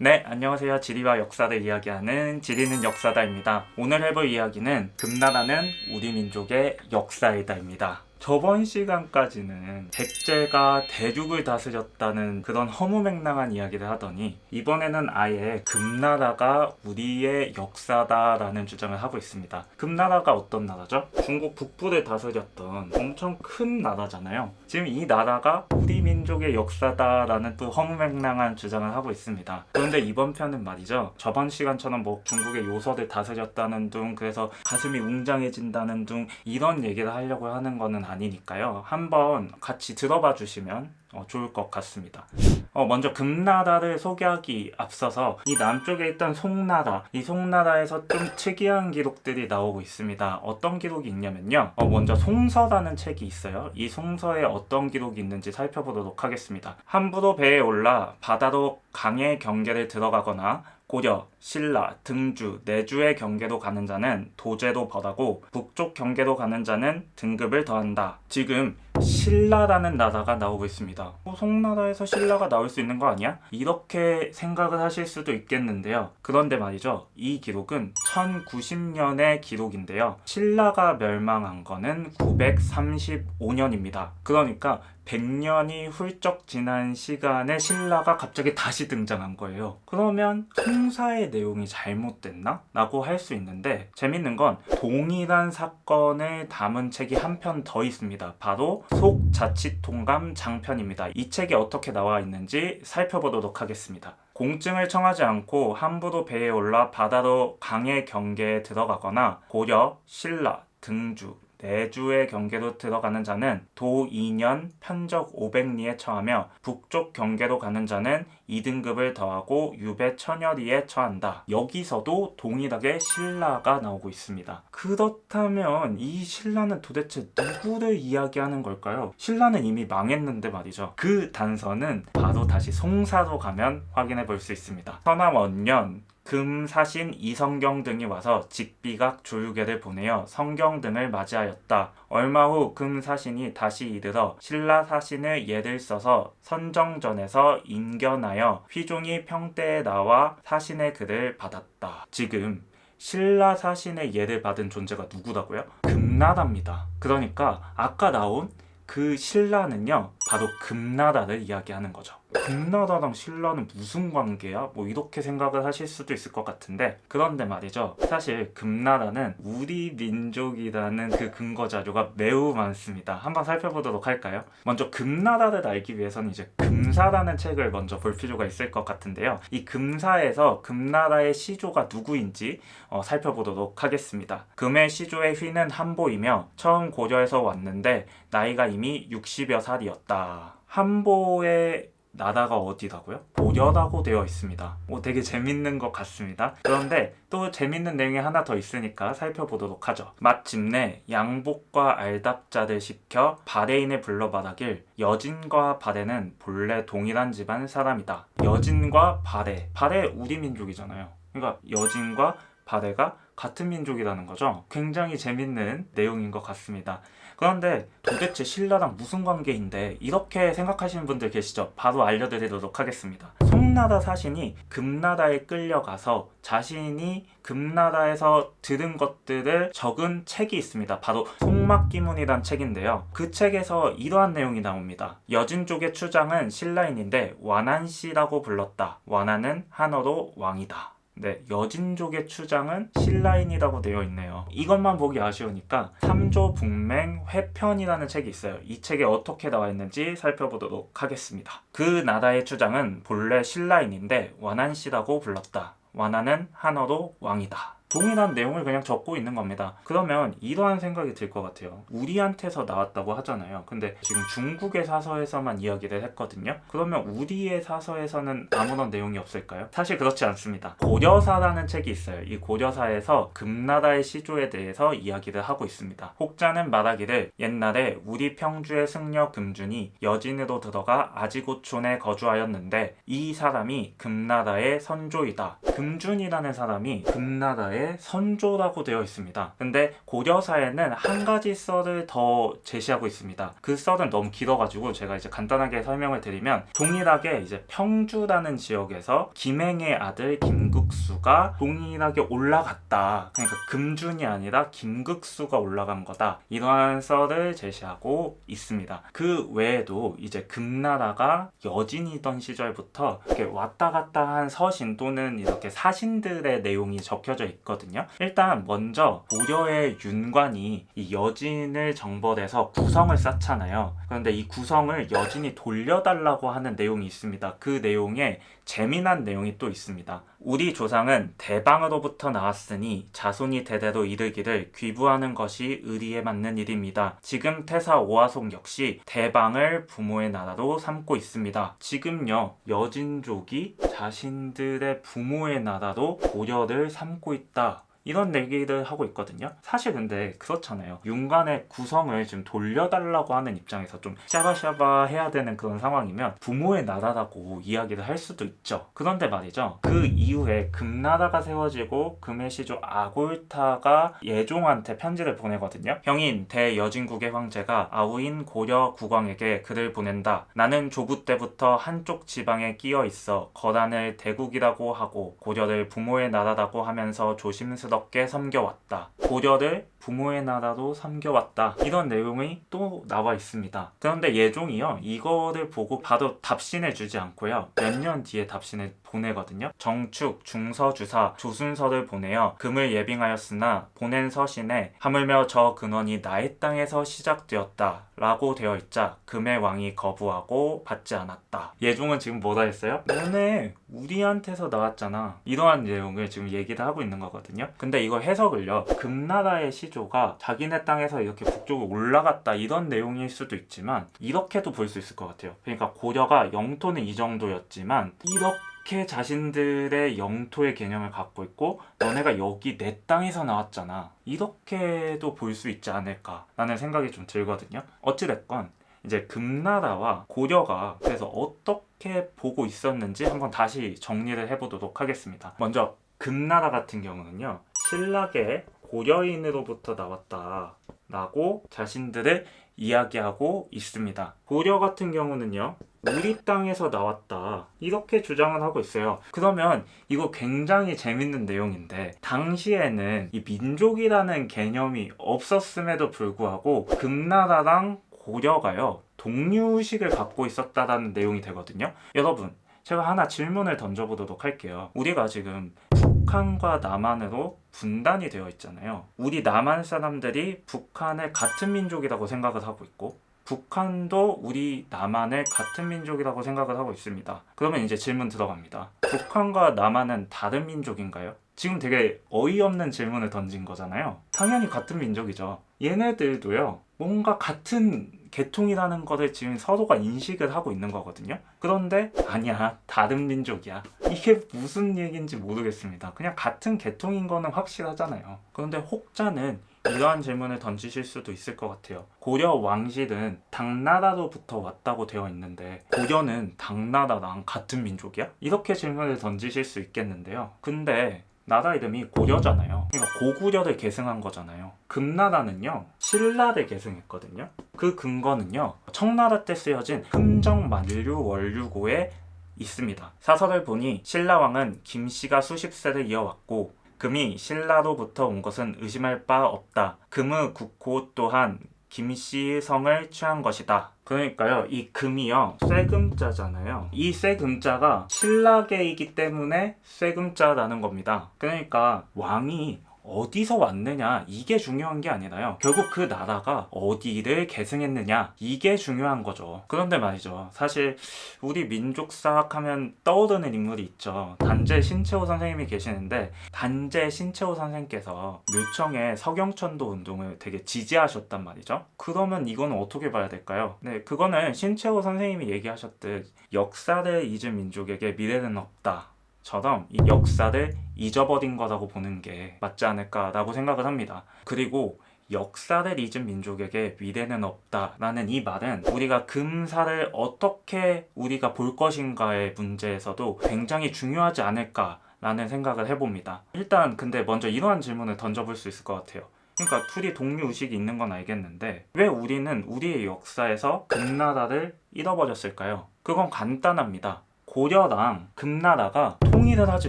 네, 안녕하세요. 지리와 역사를 이야기하는 지리는 역사다입니다. 오늘 해볼 이야기는 금나라는 우리 민족의 역사이다입니다. 저번 시간까지는 백제가 대륙을 다스렸다는 그런 허무맹랑한 이야기를 하더니 이번에는 아예 금나라가 우리의 역사다라는 주장을 하고 있습니다. 금나라가 어떤 나라죠? 중국 북부를 다스렸던 엄청 큰 나라잖아요. 지금 이 나라가 우리 민족의 역사다라는 또 허무맹랑한 주장을 하고 있습니다. 그런데 이번 편은 말이죠. 저번 시간처럼 뭐 중국의 요서를 다스렸다는 둥, 그래서 가슴이 웅장해진다는 둥 이런 얘기를 하려고 하는 거는 아니니까요. 한번 같이 들어봐 주시면 좋을 것 같습니다. 먼저 금나라를 소개하기 앞서서 이 남쪽에 있던 송나라, 이 송나라에서 좀 특이한 기록들이 나오고 있습니다. 어떤 기록이 있냐면요. 먼저 송서라는 책이 있어요. 이 송서에 어떤 기록이 있는지 살펴보도록 하겠습니다. 함부로 배에 올라 바다로 강의 경계를 들어가거나 고려, 신라, 등주, 내주의 경계로 가는 자는 도제로 벌하고 북쪽 경계로 가는 자는 등급을 더한다. 지금 신라라는 나라가 나오고 있습니다. 송나라에서 신라가 나올 수 있는 거 아니야? 이렇게 생각을 하실 수도 있겠는데요. 그런데 말이죠. 이 기록은 1090년의 기록인데요. 신라가 멸망한 거는 935년입니다. 그러니까 100년이 훌쩍 지난 시간에 신라가 갑자기 다시 등장한 거예요. 그러면 송사의 내용이 잘못됐나? 라고 할 수 있는데 재밌는 건 동일한 사건을 담은 책이 한 편 더 있습니다. 바로 속자치통감 장편입니다. 이 책이 어떻게 나와 있는지 살펴보도록 하겠습니다. 공증을 청하지 않고 함부로 배에 올라 바다로 강의 경계에 들어가거나 고려, 신라, 등주, 내주의 경계로 들어가는 자는 도 2년 편적 500리에 처하며 북쪽 경계로 가는 자는 2등급을 더하고 유배 천여리에 처한다. 여기서도 동일하게 신라가 나오고 있습니다. 그렇다면 이 신라는 도대체 누구를 이야기하는 걸까요? 신라는 이미 망했는데 말이죠. 그 단서는 바로 다시 송사로 가면 확인해 볼 수 있습니다. 서남 원년 금, 사신, 이성경 등이 와서 직비각 조유계를 보내어 성경 등을 맞이하였다. 얼마 후 금 사신이 다시 이르러 신라 사신을 예를 써서 선정전에서 인견하여 휘종이 평대에 나와 사신의 글을 받았다. 지금 신라 사신의 예를 받은 존재가 누구라고요? 금나라입니다. 그러니까 아까 나온 그 신라는요, 바로 금나라를 이야기하는 거죠. 금나라랑 신라는 무슨 관계야? 뭐 이렇게 생각을 하실 수도 있을 것 같은데, 그런데 말이죠. 사실 금나라는 우리 민족이라는 그 근거 자료가 매우 많습니다. 한번 살펴보도록 할까요? 먼저 금나라를 알기 위해서는 이제 금사라는 책을 먼저 볼 필요가 있을 것 같은데요. 이 금사에서 금나라의 시조가 누구인지 살펴보도록 하겠습니다. 금의 시조의 휘는 한보이며 처음 고려에서 왔는데 나이가 이미 60여 살이었다. 한보의 나라가 어디라고요? 고려라고 되어 있습니다. 되게 재밌는 것 같습니다. 그런데 또 재밌는 내용이 하나 더 있으니까 살펴보도록 하죠. 마침내 양복과 알답자를 시켜 바레인에 불러 말하길 여진과 바레는 본래 동일한 집안 사람이다. 여진과 바레 우리 민족이잖아요. 그러니까 여진과 바레가 같은 민족이라는 거죠. 굉장히 재밌는 내용인 것 같습니다. 그런데 도대체 신라랑 무슨 관계인데 이렇게 생각하시는 분들 계시죠? 바로 알려드리도록 하겠습니다. 송나라 사신이 금나라에 끌려가서 자신이 금나라에서 들은 것들을 적은 책이 있습니다. 바로 송막기문이란 책인데요. 그 책에서 이러한 내용이 나옵니다. 여진 쪽의 추장은 신라인인데 완한씨라고 불렀다. 완한은 한어로 왕이다. 네, 여진족의 추장은 신라인이라고 되어 있네요. 이것만 보기 아쉬우니까 삼조북맹 회편이라는 책이 있어요. 이 책에 어떻게 나와 있는지 살펴보도록 하겠습니다. 그 나라의 추장은 본래 신라인인데 완한씨라고 불렀다. 완한은 한어로 왕이다. 동일한 내용을 그냥 적고 있는 겁니다. 그러면 이러한 생각이 들 것 같아요. 우리한테서 나왔다고 하잖아요. 근데 지금 중국의 사서에서만 이야기를 했거든요. 그러면 우리의 사서에서는 아무런 내용이 없을까요? 사실 그렇지 않습니다. 고려사라는 책이 있어요. 이 고려사에서 금나라의 시조에 대해서 이야기를 하고 있습니다. 혹자는 말하기를 옛날에 우리 평주의 승려 금준이 여진으로 들어가 아지고촌에 거주하였는데 이 사람이 금나라의 선조이다. 금준이라는 사람이 금나라의 역사의 선조라고 되어 있습니다. 근데 고려사에는 한 가지 썰을 더 제시하고 있습니다. 그 썰은 너무 길어가지고 제가 이제 간단하게 설명을 드리면, 동일하게 이제 평주라는 지역에서 김행의 아들 김극수가 동일하게 올라갔다. 그러니까 금준이 아니라 김극수가 올라간 거다. 이러한 썰을 제시하고 있습니다. 그 외에도 이제 금나라가 여진이던 시절부터 이렇게 왔다 갔다 한 서신 또는 이렇게 사신들의 내용이 적혀져 있거든요. 일단 먼저 고려의 윤관이 이 여진을 정벌해서 구성을 쌓잖아요. 그런데 이 구성을 여진이 돌려달라고 하는 내용이 있습니다. 그 내용에 재미난 내용이 또 있습니다. 우리 조상은 대방으로부터 나왔으니 자손이 대대로 이르기를 귀부하는 것이 의리에 맞는 일입니다. 지금 태사 오화송 역시 대방을 부모의 나라로 삼고 있습니다. 지금요, 여진족이 자신들의 부모의 나라로 고려를 삼고 있다. 이런 얘기를 하고 있거든요. 사실 근데 그렇잖아요. 윤관의 구성을 좀 돌려달라고 하는 입장에서 좀 샤바샤바 해야 되는 그런 상황이면 부모의 나라라고 이야기를 할 수도 있죠. 그런데 말이죠, 그 이후에 금나라가 세워지고 금의 시조 아골타가 예종한테 편지를 보내거든요. 형인 대여진국의 황제가 아우인 고려 국왕에게 글을 보낸다. 나는 조부 때부터 한쪽 지방에 끼어 있어 거란을 대국이라고 하고 고려를 부모의 나라라고 하면서 조심스럽게 섬겨왔다. 고려를 부모의 나라로 섬겨왔다. 이런 내용이 또 나와 있습니다. 그런데 예종이요, 이거를 보고 바로 답신을 주지 않고요, 몇 년 뒤에 답신을 보내거든요. 정축, 중서주사, 조순서를 보내어 금을 예빙하였으나 보낸 서신에 하물며 저 근원이 나의 땅에서 시작되었다 라고 되어 있자 금의 왕이 거부하고 받지 않았다. 예종은 지금 뭐라 했어요? 너네 우리한테서 나왔잖아. 이러한 내용을 지금 얘기를 하고 있는 거거든요. 근데 이거 해석을요, 금나라의 시조가 자기네 땅에서 이렇게 북쪽으로 올라갔다 이런 내용일 수도 있지만 이렇게도 볼 수 있을 것 같아요. 그러니까 고려가 영토는 이 정도였지만 이렇게 자신들의 영토의 개념을 갖고 있고 너네가 여기 내 땅에서 나왔잖아, 이렇게도 볼 수 있지 않을까라는 생각이 좀 들거든요. 어찌됐건 이제 금나라와 고려가 그래서 어떻게 보고 있었는지 한번 다시 정리를 해보도록 하겠습니다. 먼저 금나라 같은 경우는요, 신라계 고려인으로부터 나왔다 라고 자신들을 이야기하고 있습니다. 고려 같은 경우는요, 우리 땅에서 나왔다 이렇게 주장을 하고 있어요. 그러면 이거 굉장히 재밌는 내용인데, 당시에는 이 민족이라는 개념이 없었음에도 불구하고 금나라랑 고려가요, 동류의식을 갖고 있었다라는 내용이 되거든요. 여러분, 제가 하나 질문을 던져보도록 할게요. 우리가 지금 북한과 남한으로 분단이 되어 있잖아요. 우리 남한 사람들이 북한을 같은 민족이라고 생각을 하고 있고, 북한도 우리 남한을 같은 민족이라고 생각을 하고 있습니다. 그러면 이제 질문 들어갑니다. 북한과 남한은 다른 민족인가요? 지금 되게 어이없는 질문을 던진 거잖아요. 당연히 같은 민족이죠. 얘네들도요, 뭔가 같은 계통이라는 거를 지금 서로가 인식을 하고 있는 거거든요. 그런데 아니야, 다른 민족이야. 이게 무슨 얘기인지 모르겠습니다. 그냥 같은 계통인 거는 확실하잖아요. 그런데 혹자는 이러한 질문을 던지실 수도 있을 것 같아요. 고려 왕실은 당나라로부터 왔다고 되어 있는데 고려는 당나라랑 같은 민족이야? 이렇게 질문을 던지실 수 있겠는데요. 근데 나라 이름이 고려잖아요. 그러니까 고구려를 계승한 거잖아요. 금나라는요, 신라를 계승했거든요. 그 근거는요, 청나라 때 쓰여진 흥정만류원류고에 있습니다. 사설을 보니 신라왕은 김씨가 수십 세를 이어왔고 금이 신라로부터 온 것은 의심할 바 없다. 금의 국호 또한 김씨의 성을 취한 것이다. 그러니까요, 이 금이요, 쇠금자잖아요. 이 쇠금자가 신라계이기 때문에 쇠금자라는 겁니다. 그러니까 왕이 어디서 왔느냐 이게 중요한 게 아니라요, 결국 그 나라가 어디를 계승했느냐 이게 중요한 거죠. 그런데 말이죠, 사실 우리 민족사학 하면 떠오르는 인물이 있죠. 단재 신채호 선생님이 계시는데, 단재 신채호 선생님께서 묘청의 서경천도 운동을 되게 지지하셨단 말이죠. 그러면 이건 어떻게 봐야 될까요? 네, 그거는 신채호 선생님이 얘기하셨듯 역사를 잊은 민족에게 미래는 없다 처럼 이 역사를 잊어버린 거라고 보는 게 맞지 않을까라고 생각을 합니다. 그리고 역사를 잊은 민족에게 미래는 없다라는 이 말은 우리가 금사를 어떻게 우리가 볼 것인가의 문제에서도 굉장히 중요하지 않을까 라는 생각을 해봅니다. 일단 근데 먼저 이러한 질문을 던져볼 수 있을 것 같아요. 그러니까 둘이 동료의식이 있는 건 알겠는데 왜 우리는 우리의 역사에서 금나라를 잃어버렸을까요? 그건 간단합니다. 고려랑 금나라가 통일을 하지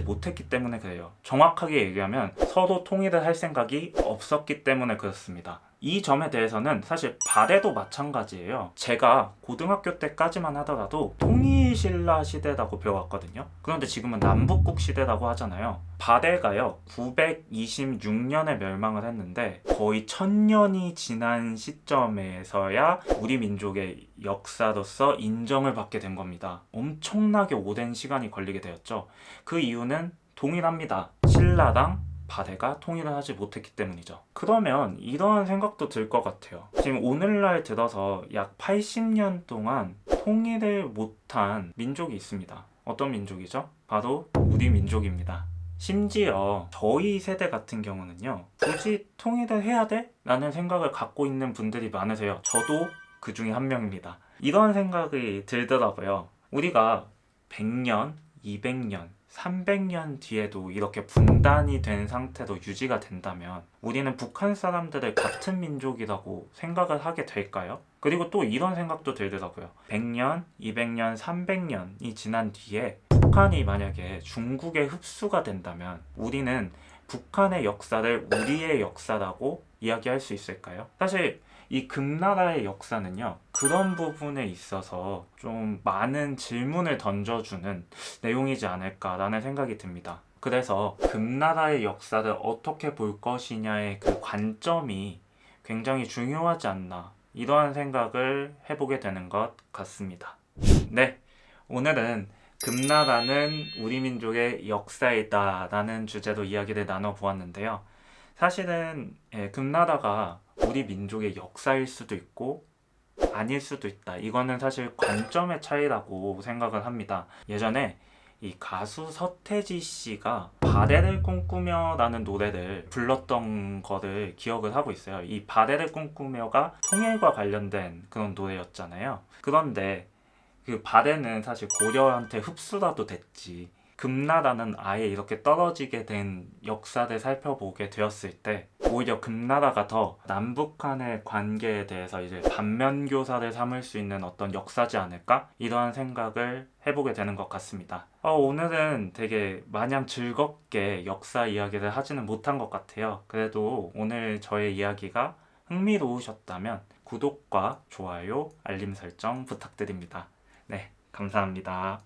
못했기 때문에 그래요. 정확하게 얘기하면 서로 통일을 할 생각이 없었기 때문에 그렇습니다. 이 점에 대해서는 사실 발해도 마찬가지예요. 제가 고등학교 때까지만 하더라도 통일신라 시대라고 배워왔거든요. 그런데 지금은 남북국 시대라고 하잖아요. 발해가요 926년에 멸망을 했는데 거의 1000년이 지난 시점에서야 우리 민족의 역사로서 인정을 받게 된 겁니다. 엄청나게 오랜 시간이 걸리게 되었죠. 그 이유는 동일합니다. 신라랑 발해가 통일을 하지 못했기 때문이죠. 그러면 이러한 생각도 들 것 같아요. 지금 오늘날 들어서 약 80년 동안 통일을 못한 민족이 있습니다. 어떤 민족이죠? 바로 우리 민족입니다. 심지어 저희 세대 같은 경우는요, 굳이 통일을 해야 돼? 라는 생각을 갖고 있는 분들이 많으세요. 저도 그 중에 한 명입니다. 이런 생각이 들더라고요. 우리가 100년, 200년, 300년 뒤에도 이렇게 분단이 된 상태로 유지가 된다면 우리는 북한 사람들을 같은 민족이라고 생각을 하게 될까요? 그리고 또 이런 생각도 들더라고요. 100년, 200년, 300년이 지난 뒤에 북한이 만약에 중국에 흡수가 된다면 우리는 북한의 역사를 우리의 역사라고 이야기할 수 있을까요? 사실 이 금나라의 역사는요, 그런 부분에 있어서 좀 많은 질문을 던져주는 내용이지 않을까라는 생각이 듭니다. 그래서 금나라의 역사를 어떻게 볼 것이냐의 그 관점이 굉장히 중요하지 않나, 이러한 생각을 해보게 되는 것 같습니다. 네, 오늘은 금나라는 우리 민족의 역사이다 라는 주제로 이야기를 나눠보았는데요. 사실은 금나라가 우리 민족의 역사일 수도 있고 아닐 수도 있다. 이거는 사실 관점의 차이라고 생각을 합니다. 예전에 이 가수 서태지 씨가 바래를 꿈꾸며 라는 노래를 불렀던 거를 기억을 하고 있어요. 이 바래를 꿈꾸며가 통일과 관련된 그런 노래였잖아요. 그런데 그 바래는 사실 고려한테 흡수라도 됐지, 금나라는 아예 이렇게 떨어지게 된 역사를 살펴보게 되었을 때 오히려 금나라가 더 남북한의 관계에 대해서 이제 반면교사를 삼을 수 있는 어떤 역사지 않을까? 이러한 생각을 해보게 되는 것 같습니다. 오늘은 되게 마냥 즐겁게 역사 이야기를 하지는 못한 것 같아요. 그래도 오늘 저의 이야기가 흥미로우셨다면 구독과 좋아요, 알림 설정 부탁드립니다. 네, 감사합니다.